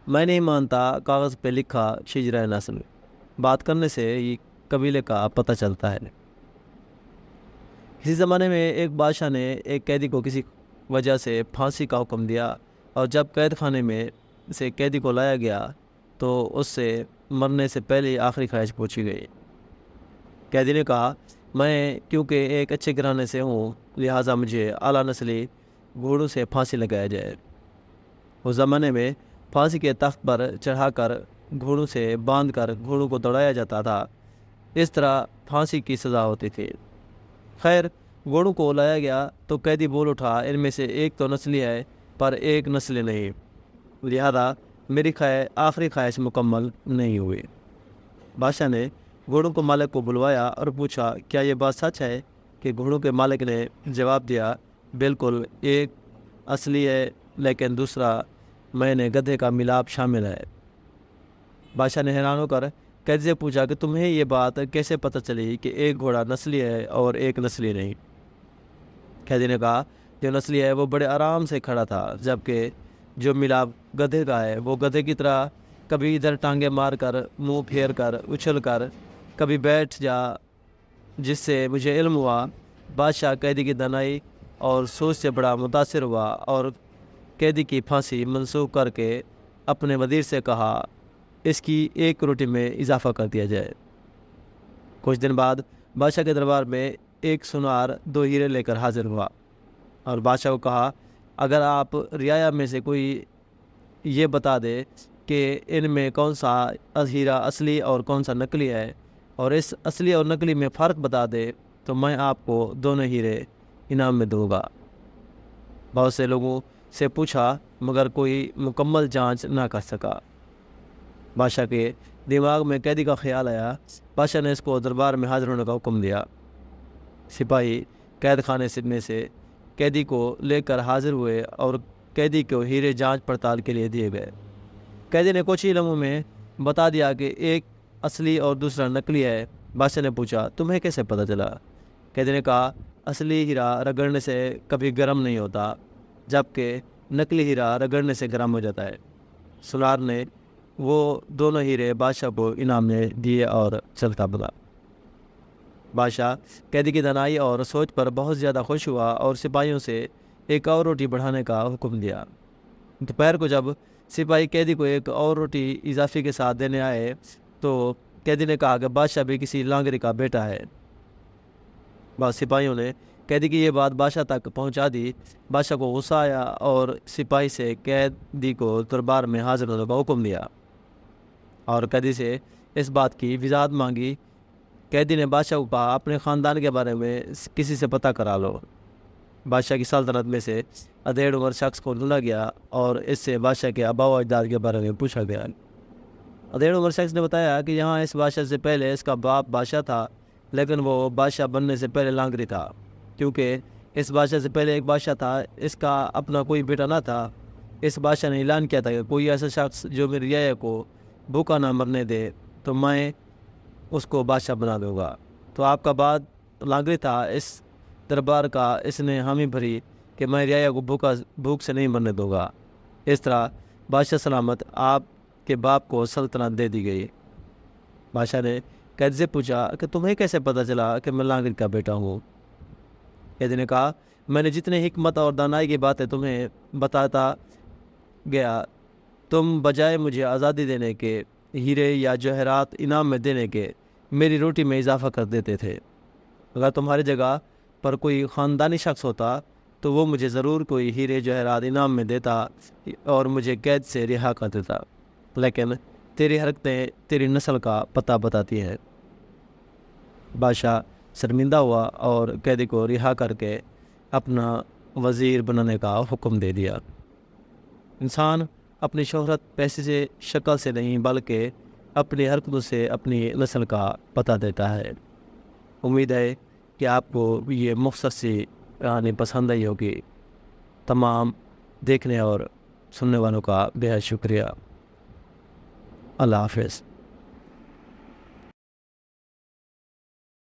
میں نہیں مانتا کاغذ پہ لکھا شجرہ نسل، بات کرنے سے یہ قبیلے کا پتہ چلتا ہے۔ کسی زمانے میں ایک بادشاہ نے ایک قیدی کو کسی وجہ سے پھانسی کا حکم دیا، اور جب قید خانے میں سے قیدی کو لایا گیا تو اس سے مرنے سے پہلے آخری خواہش پوچھی گئی۔ قیدی نے کہا، میں کیونکہ ایک اچھے گھرانے سے ہوں لہٰذا مجھے اعلیٰ نسلی گھوڑوں سے پھانسی لگایا جائے۔ اس زمانے میں پھانسی کے تخت پر چڑھا کر گھوڑوں سے باندھ کر گھوڑوں کو دوڑایا جاتا تھا، اس طرح پھانسی کی سزا ہوتی تھی۔ خیر، گھوڑوں کو لایا گیا تو قیدی بول اٹھا، ان میں سے ایک تو نسلی ہے پر ایک نسلی نہیں، لہذا میری آخری خواہش مکمل نہیں ہوئی۔ بادشاہ نے گھوڑوں کو مالک کو بلوایا اور پوچھا، کیا یہ بات سچ ہے؟ کہ گھوڑوں کے مالک نے جواب دیا، بالکل، ایک اصلی ہے لیکن دوسرا میں نے گدھے کا ملاپ شامل ہے۔ بادشاہ نے حیران ہو کر قیدی سے پوچھا کہ تمہیں یہ بات کیسے پتہ چلی کہ ایک گھوڑا نسلی ہے اور ایک نسلی نہیں؟ قیدی نے کہا، جو نسلی ہے وہ بڑے آرام سے کھڑا تھا، جبکہ جو ملاپ گدھے کا ہے وہ گدھے کی طرح کبھی ادھر ٹانگیں مار کر، منہ پھیر کر، اچھل کر، کبھی بیٹھ جا، جس سے مجھے علم ہوا۔ بادشاہ قیدی کی دانائی اور سوچ سے بڑا متاثر ہوا اور قیدی کی پھانسی منسوخ کر کے اپنے وزیر سے کہا، اس کی ایک روٹی میں اضافہ کر دیا جائے۔ کچھ دن بعد بادشاہ کے دربار میں ایک سونار 2 ہیرے لے کر حاضر ہوا اور بادشاہ کو کہا، اگر آپ رعایا میں سے کوئی یہ بتا دے کہ ان میں کون سا ہیرا اصلی اور کون سا نقلی ہے، اور اس اصلی اور نقلی میں فرق بتا دے، تو میں آپ کو دونوں ہیرے انعام میں دوں گا۔ بہت سے لوگوں سے پوچھا مگر کوئی مکمل جانچ نہ کر سکا۔ بادشاہ کے دماغ میں قیدی کا خیال آیا۔ بادشاہ نے اس کو دربار میں حاضر ہونے کا حکم دیا۔ سپاہی قید خانے میں سے قیدی کو لے کر حاضر ہوئے اور قیدی کو ہیرے جانچ پڑتال کے لیے دیے گئے۔ قیدی نے کچھ ہی لمحوں میں بتا دیا کہ ایک اصلی اور دوسرا نقلی ہے۔ بادشاہ نے پوچھا، تمہیں کیسے پتہ چلا؟ قیدی نے کہا، اصلی ہیرا رگڑنے سے کبھی گرم نہیں ہوتا، جبکہ نقلی ہیرا رگڑنے سے گرم ہو جاتا ہے۔ سونار نے وہ دونوں ہیرے بادشاہ کو انعام میں دیے اور چلتا بنا۔ بادشاہ قیدی کی دانائی اور سوچ پر بہت زیادہ خوش ہوا اور سپاہیوں سے ایک اور روٹی بڑھانے کا حکم دیا۔ دوپہر کو جب سپاہی قیدی کو ایک اور روٹی اضافی کے ساتھ دینے آئے تو قیدی نے کہا کہ بادشاہ بھی کسی لانگری کا بیٹا ہے۔ بعض سپاہیوں نے قیدی کی یہ بات بادشاہ تک پہنچا دی۔ بادشاہ کو غصہ آیا اور سپاہی سے قیدی کو دربار میں حاضر ہونے کا حکم دیا اور قیدی سے اس بات کی وضاحت مانگی۔ قیدی نے بادشاہ کو کہا، اپنے خاندان کے بارے میں کسی سے پتہ کرا لو۔ بادشاہ کی سلطنت میں سے ادھیڑ عمر شخص کو ڈھونڈا گیا اور اس سے بادشاہ کے آباء و اجداد کے بارے میں پوچھا گیا۔ ادھیڑ عمر شخص نے بتایا کہ یہاں اس بادشاہ سے پہلے اس کا باپ بادشاہ تھا، لیکن وہ بادشاہ بننے سے پہلے لانگری تھا۔ کیونکہ اس بادشاہ سے پہلے ایک بادشاہ تھا، اس کا اپنا کوئی بیٹا نہ تھا۔ اس بادشاہ نے اعلان کیا تھا کہ کوئی ایسا شخص جو میری رعایا کو بھوکا نہ مرنے دے تو میں اس کو بادشاہ بنا دوں گا۔ تو آپ کا بعد لانگری تھا، اس دربار کا اس نے حامی بھری کہ میں رعایا کو بھوک سے نہیں مرنے دوں گا۔ اس طرح بادشاہ سلامت آپ کے باپ کو سلطنت دے دی گئی۔ بادشاہ نے قیدی سے پوچھا کہ تمہیں کیسے پتہ چلا کہ میں لانگری کا بیٹا ہوں؟ قیدی نے کہا، میں نے جتنے حکمت اور دانائی کی باتیں تمہیں بتاتا گیا، تم بجائے مجھے آزادی دینے کے، ہیرے یا جواہرات انعام میں دینے کے، میری روٹی میں اضافہ کر دیتے تھے۔ اگر تمہاری جگہ پر کوئی خاندانی شخص ہوتا تو وہ مجھے ضرور کوئی ہیرے جواہرات انعام میں دیتا اور مجھے قید سے رہا کر دیتا، لیکن تیری حرکتیں تیری نسل کا پتہ بتاتی ہیں۔ بادشاہ شرمندہ ہوا اور قیدی کو رہا کر کے اپنا وزیر بنانے کا حکم دے دیا۔ انسان اپنی شہرت پیسے سے، شکل سے نہیں بلکہ اپنی حرکتوں سے اپنی نسل کا پتہ دیتا ہے۔ امید ہے کہ آپ کو یہ مختصر کہانی پسند آئی ہوگی۔ تمام دیکھنے اور سننے والوں کا بے حد شکریہ۔ اللہ حافظ۔